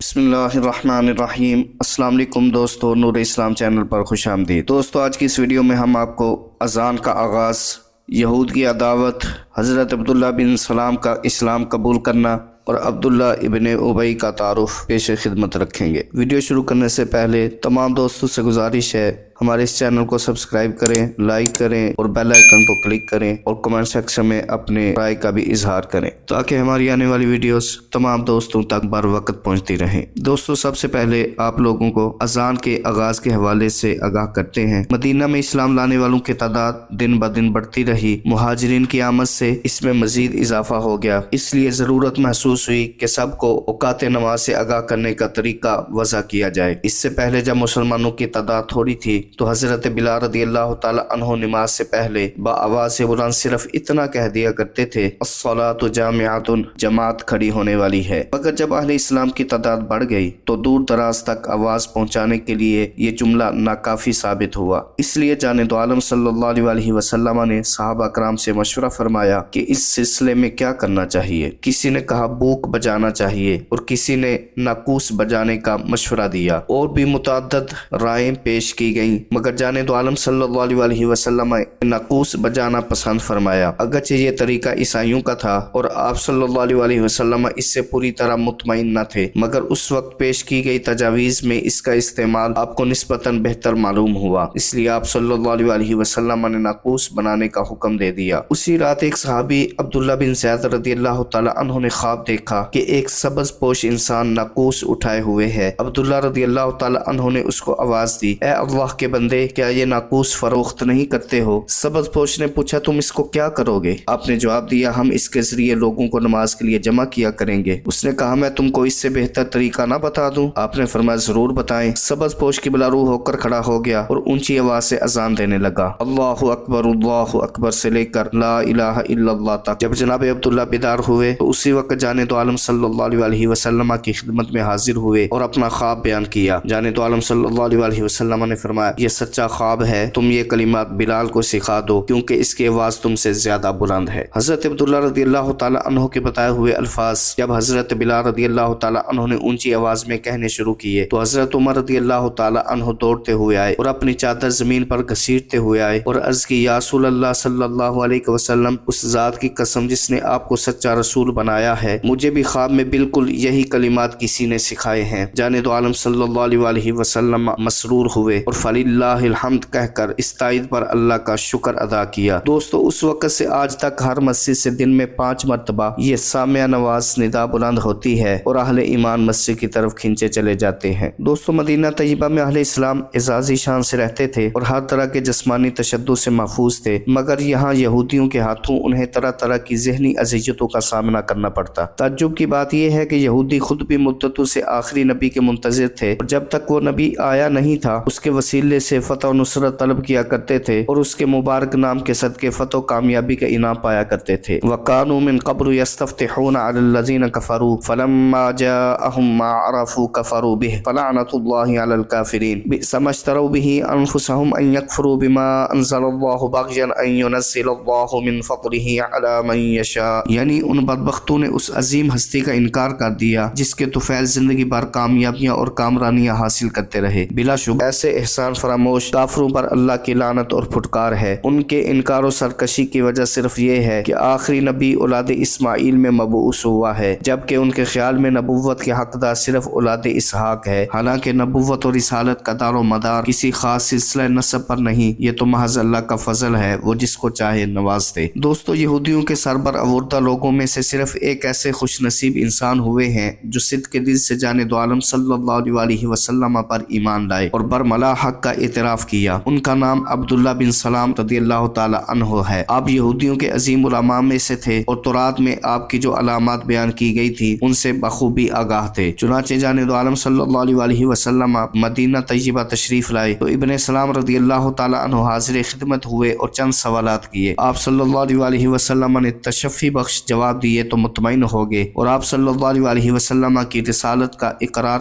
بسم اللہ الرحمن الرحیم۔ السلام علیکم دوستو، نور اسلام چینل پر خوش آمدید۔ دوستو آج کی اس ویڈیو میں ہم آپ کو اذان کا آغاز، یہود کی عداوت، حضرت عبداللہ بن سلام کا اسلام قبول کرنا اور عبداللہ ابن ابی کا تعارف پیش خدمت رکھیں گے۔ ویڈیو شروع کرنے سے پہلے تمام دوستوں سے گزارش ہے ہمارے اس چینل کو سبسکرائب کریں، لائک کریں اور بیل آئیکن کو کلک کریں اور کمنٹ سیکشن میں اپنے رائے کا بھی اظہار کریں تاکہ ہماری آنے والی ویڈیوز تمام دوستوں تک بر وقت پہنچتی رہیں۔ دوستوں سب سے پہلے آپ لوگوں کو اذان کے آغاز کے حوالے سے آگاہ کرتے ہیں۔ مدینہ میں اسلام لانے والوں کی تعداد دن بدن بڑھتی رہی، مہاجرین کی آمد سے اس میں مزید اضافہ ہو گیا، اس لیے ضرورت محسوس ہوئی کہ سب کو اوقات نماز سے آگاہ کرنے کا طریقہ وضع کیا جائے۔ اس سے پہلے جب مسلمانوں کی تعداد تھوڑی تھی تو حضرت بلال رضی اللہ تعالی عنہ نماز سے پہلے بآواز بلند صرف اتنا کہہ دیا کرتے تھے، الصلاۃ جامعۃ، جماعت کھڑی ہونے والی ہے۔ مگر جب اہل اسلام کی تعداد بڑھ گئی تو دور دراز تک آواز پہنچانے کے لیے یہ جملہ ناکافی ثابت ہوا، اس لیے جانے دو عالم صلی اللہ علیہ وسلم نے صحابہ کرام سے مشورہ فرمایا کہ اس سلسلے میں کیا کرنا چاہیے۔ کسی نے کہا بوق بجانا چاہیے اور کسی نے ناقوس بجانے کا مشورہ دیا، اور بھی متعدد رائیں پیش کی گئیں، مگر جانے دو عالم صلی اللہ علیہ وسلم نے ناقوس بجانا پسند فرمایا۔ اگرچہ یہ طریقہ عیسائیوں کا تھا اور آپ صلی اللہ علیہ وسلم اس سے پوری طرح مطمئن نہ تھے، مگر اس وقت پیش کی گئی تجاویز میں اس کا استعمال آپ کو نسبتاً بہتر معلوم ہوا، اس لیے آپ صلی اللہ علیہ وسلم نے ناقوس بنانے کا حکم دے دیا۔ اسی رات ایک صحابی عبداللہ بن زید رضی اللہ تعالی عنہ نے خواب دیکھا کہ ایک سبز پوش انسان ناقوس اٹھائے ہوئے ہے۔ عبداللہ رضی اللہ تعالی عنہ نے اس کو آواز دی، اے اللہ کے بندے، کیا یہ ناقوس فروخت نہیں کرتے ہو؟ سبز پوش نے پوچھا، تم اس کو کیا کرو گے؟ آپ نے جواب دیا، ہم اس کے ذریعے لوگوں کو نماز کے لیے جمع کیا کریں گے۔ اس نے کہا، میں تم کو اس سے بہتر طریقہ نہ بتا دوں؟ آپ نے فرمایا، ضرور بتائیں۔ سبز پوش کی بلا روح ہو کر کھڑا ہو گیا اور اونچی آواز سے اذان دینے لگا، اللہ اکبر سے لے کر لا الہ الا اللہ تک۔ جب جناب عبداللہ بیدار ہوئے تو اسی وقت جانے دو عالم صلی اللہ علیہ وسلم کی خدمت میں حاضر ہوئے اور اپنا خواب بیان کیا۔ جانے دو عالم صلی اللہ علیہ وسلم نے فرمایا، یہ سچا خواب ہے، تم یہ کلمات بلال کو سکھا دو کیونکہ اس کی آواز تم سے زیادہ بلند ہے۔ حضرت عبداللہ رضی اللہ تعالی عنہ کے بتائے ہوئے الفاظ جب حضرت بلال رضی اللہ تعالی عنہ نے اونچی آواز میں کہنے شروع کیے تو حضرت عمر رضی اللہ تعالی عنہ دوڑتے ہوئے آئے اور اپنی چادر زمین پر گھسیٹتے ہوئے آئے اور عرض کی، یا رسول اللہ صلی اللہ علیہ وسلم، اس ذات کی قسم جس نے آپ کو سچا رسول بنایا ہے، مجھے بھی خواب میں بالکل یہی کلمات کسی نے سکھائے ہیں۔ جانے دو عالم صلی اللہ علیہ وسلم مسرور ہوئے اور فللہ الحمد کہہ کر اس تائید پر اللہ کا شکر ادا کیا۔ دوستو اس وقت سے آج تک ہر مسجد سے دن میں 5 مرتبہ یہ سامعہ نواز ندا بلند ہوتی ہے اور اہل ایمان مسجد کی طرف کھینچے چلے جاتے ہیں۔ دوستو مدینہ طیبہ میں اہل اسلام اعزازی شان سے رہتے تھے اور ہر طرح کے جسمانی تشدد سے محفوظ تھے، مگر یہاں یہودیوں کے ہاتھوں انہیں طرح طرح کی ذہنی اذیتوں کا سامنا کرنا پڑتا۔ تعجب کی بات یہ ہے کہ یہودی خود بھی مدتوں سے آخری نبی کے منتظر تھے اور جب تک وہ نبی آیا نہیں تھا اس کے وسیلے سے فتح و نصرت طلب کیا کرتے تھے اور اس کے مبارک نام کے صدقے فتح و کامیابی کا انعام پایا کرتے تھے۔ وَكَانُوا مِن قَبْلُ يَسْتَفْتِحُونَ عَلَى الَّذِينَ كَفَرُوا فَلَمَّا جَاءَهُم مَّا عَرَفُوا كَفَرُوا بِهِ فَلَعْنَةُ اللَّهِ عَلَى الْكَافِرِينَ بِئْسَ مَا اشْتَرَوْا بِهِ أَنفُسَهُمْ أَن يَكْفُرُوا بِمَا أَنزَلَ اللَّهُ بَغْيًا أَن يُنَزِّلَ اللَّهُ مِن فَضْلِهِ عَلَى مَن يَشَاءُ، یعنی ان بدبختوں نے اس عظیم ہستی کا انکار کر دیا جس کے طفیل زندگی بھر کامیابیاں اور کامرانیاں حاصل کرتے رہے۔ بلا شبہ ایسے احسان فراموش کافروں پر اللہ کی لعنت اور پھٹکار ہے۔ ان کے انکار و سرکشی کی وجہ صرف یہ ہے کہ آخری نبی اولاد اسماعیل میں مبعوث ہوا ہے، جبکہ ان کے خیال میں نبوت کے حقدار صرف اولاد اسحاق ہے، حالانکہ نبوت اور رسالت کا دار و مدار کسی خاص سلسلہ نسب پر نہیں، یہ تو محض اللہ کا فضل ہے، وہ جس کو چاہے نواز دے۔ دوستو یہودیوں کے سربر آوردہ لوگوں میں سے صرف ایک ایسے خوش نصیب انسان ہوئے ہیں جو صدق کے دل سے جانے دو عالم صلی اللہ علیہ وسلم پر ایمان لائے اور برملا حق کا اعتراف کیا۔ ان کا نام عبداللہ بن سلام رضی اللہ تعالی عنہ ہے۔ آپ یہودیوں کے عظیم علماء میں سے تھے اور تورات میں آپ کی جو علامات بیان کی گئی تھی ان سے بخوبی آگاہ تھے۔ چنانچہ جانے دو عالم صلی اللہ علیہ وسلم مدینہ طیبہ تشریف لائے تو ابن سلام رضی اللہ تعالی عنہ حاضر خدمت ہوئے اور چند سوالات کیے۔ آپ صلی اللہ علیہ وسلم نے تشفی بخش جواب دیے تو مطمئن ہو گئے اور آپ صلی اللہ علیہ وسلم کی رسالت کا اقرار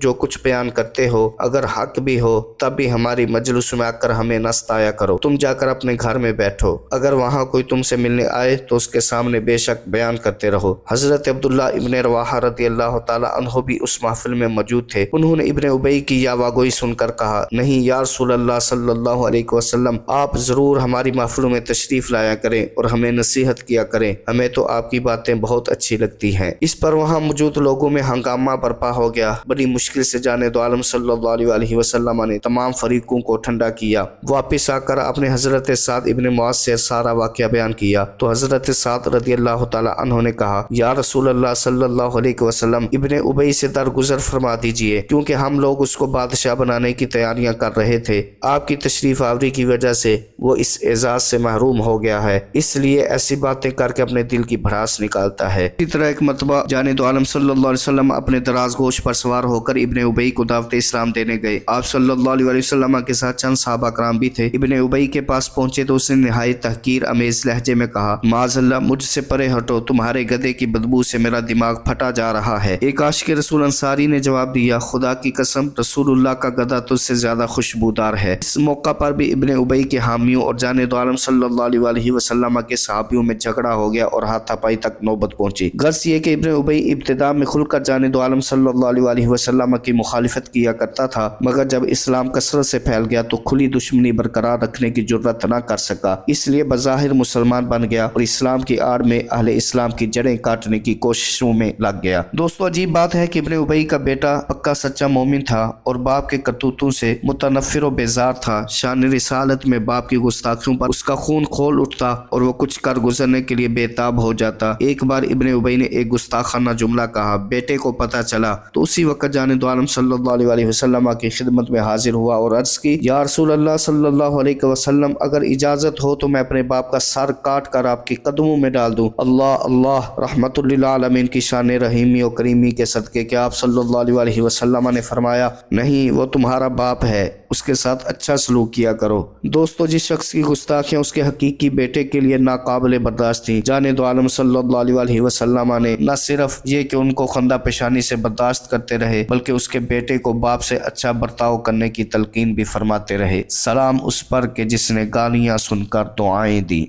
جو کچھ بیان کرتے ہو اگر حق بھی ہو تب بھی ہماری مجلس میں آ کر ہمیں نہ ستایا کرو، تم جا کر اپنے گھر میں بیٹھو، اگر وہاں کوئی تم سے ملنے آئے تو اس کے سامنے بے شک بیان کرتے رہو۔ حضرت عبداللہ ابن رواحہ رضی اللہ تعالی عنہ بھی اس محفل میں موجود تھے۔ انہوں نے ابن ابی کی یہ واگوئی سن کر کہا، نہیں یا رسول اللہ صلی اللہ علیہ وسلم، آپ ضرور ہماری محفلوں میں تشریف لایا کریں اور ہمیں نصیحت کیا کریں، ہمیں تو آپ کی باتیں بہت اچھی لگتی ہیں۔ اس پر وہاں موجود لوگوں میں ہنگامہ برپا ہو گیا۔ بڑی مشکل سے جانب عالم صلی اللہ علیہ وسلم نے تمام فریقوں کو ٹھنڈا کیا۔ واپس آ کر اپنے حضرت سعد ابن معاذ سے سارا واقعہ بیان کیا تو حضرت سعد رضی اللہ تعالی عنہ نے کہا، یا رسول اللہ صلی اللہ علیہ وسلم، ابن ابی سے درگزر فرما دیجئے، کیونکہ ہم لوگ اس کو بادشاہ بنانے کی تیاریاں کر رہے تھے۔ آپ کی تشریف آوری کی وجہ سے وہ اس اعزاز سے محروم ہو گیا ہے، اس لیے ایسی باتیں کر کے اپنے دل کی بھڑاس نکالتا ہے۔ اسی طرح ایک مرتبہ جانب عالم صلی اللہ علیہ وسلم اپنے دراز گوش پر سوار ہو کر ابن ابی کو دعوت اسلام دینے گئے۔ آپ صلی اللہ علیہ وسلم کے ساتھ چند صحابہ کرام بھی تھے۔ ابن ابی کے پاس پہنچے تو اس نے نہایت تحقیر امیز لہجے میں کہا، معاذ اللہ، مجھ سے پرے ہٹو، تمہارے گدھے کی بدبو سے میرا دماغ پھٹا جا رہا ہے۔ ایک عاشق رسول انصاری نے جواب دیا، خدا کی قسم، رسول اللہ کا گدھا تجھ سے زیادہ خوشبودار ہے۔ اس موقع پر بھی ابن ابی کے حامیوں اور جانب عالم صلی اللہ علیہ وسلم کے صحابیوں میں جھگڑا ہو گیا اور ہاتھا پائی تک نوبت پہنچی۔ غرض یہ کہ ابن ابی ابتدا میں کھل کر جانب عالم صلی اللہ علیہ وسلم کی مخالفت کیا کرتا تھا، مگر جب اسلام کثرت سے پھیل گیا تو کھلی دشمنی برقرار رکھنے کی جرات نہ کر سکا، اس لیے بظاہر مسلمان بن گیا اور اسلام کی آڑ میں اہل اسلام کی جڑیں کاٹنے کی کوششوں میں لگ گیا۔ دوستو، عجیب بات ہے کہ ابن ابی کا بیٹا پکا سچا مومن تھا اور باپ کے کرتوتوں سے متنفر و بیزار تھا۔ شان رسالت میں باپ کی گستاخیوں پر اس کا خون کھول اٹھتا اور وہ کچھ کر گزرنے کے لیے بے تاب ہو جاتا۔ ایک بار ابن ابی نے ایک گستاخانہ جملہ کہا، بیٹے کو پتہ چلا تو اسی وقت جانب عالم صلی اللہ علیہ وسلم کی خدمت میں حاضر ہوا اور عرض کی، یا رسول اللہ صلی اللہ علیہ وسلم، اگر اجازت ہو تو میں اپنے باپ کا سر کاٹ کر آپ کے قدموں میں ڈال دوں۔ اللہ اللہ، رحمت للعالمین کی شان رحیمی و کریمی کے صدقے کہ آپ صلی اللہ علیہ وسلم نے فرمایا، نہیں، وہ تمہارا باپ ہے، اس کے ساتھ اچھا سلوک کیا کرو۔ دوستو، جس شخص کی گستاخیاں اس کے حقیقی بیٹے کے لیے ناقابل برداشت تھیں، جانب عالم صلی اللہ علیہ وسلم نے نہ صرف یہ کہ ان کو خندہ پیشانی سے برداشت کرتے رہے بلکہ اس کے بیٹے کو باپ سے اچھا برتاؤ کرنے کی تلقین بھی فرماتے رہے۔ سلام اس پر کہ جس نے گالیاں سن کر دعائیں دی۔